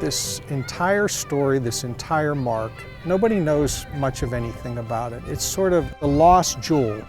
this entire story, this entire mark, nobody knows much of anything about it. It's sort of the lost jewel.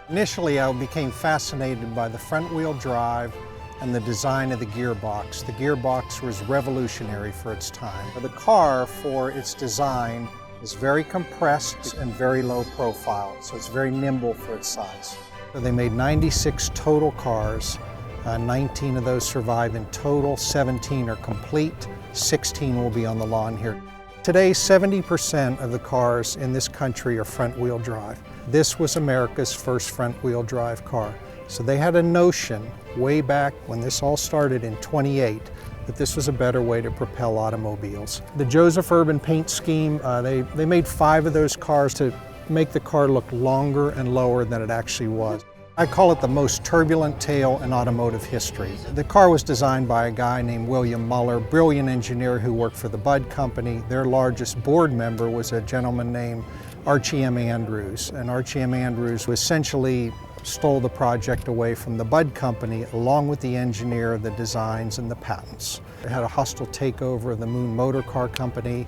Initially, I became fascinated by the front-wheel drive and the design of the gearbox. The gearbox was revolutionary for its time. The car, for its design, is very compressed and very low profile, so it's very nimble for its size. So they made 96 total cars. 19 of those survive in total, 17 are complete, 16 will be on the lawn here. Today, 70% of the cars in this country are front-wheel drive. This was America's first front-wheel drive car. So they had a notion way back when this all started in '28 that this was a better way to propel automobiles. The Joseph Urban paint scheme, they made 5 of those cars to make the car look longer and lower than it actually was. I call it the most turbulent tale in automotive history. The car was designed by a guy named William Muller, brilliant engineer who worked for the Budd Company. Their largest board member was a gentleman named Archie M. Andrews. And Archie M. Andrews essentially stole the project away from the Budd Company along with the engineer, the designs, and the patents. They had a hostile takeover of the Moon Motor Car Company,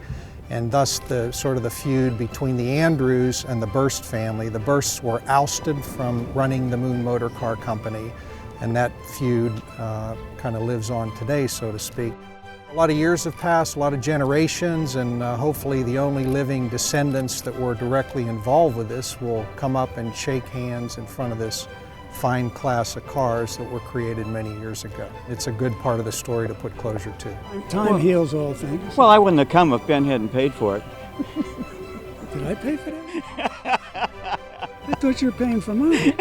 and thus the sort of the feud between the Andrews and the Burst family. The Bursts were ousted from running the Moon Motor Car Company, and that feud kind of lives on today, so to speak. A lot of years have passed, a lot of generations, and hopefully the only living descendants that were directly involved with this will come up and shake hands in front of this fine class of cars that were created many years ago. It's a good part of the story to put closure to. Time heals all things. Well, I wouldn't have come if Ben hadn't paid for it. Did I pay for that? I thought you were paying for mine.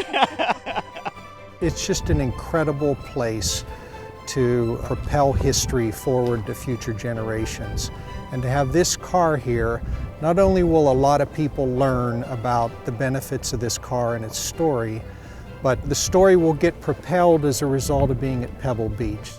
It's just an incredible place to propel history forward to future generations. And to have this car here, not only will a lot of people learn about the benefits of this car and its story, but the story will get propelled as a result of being at Pebble Beach.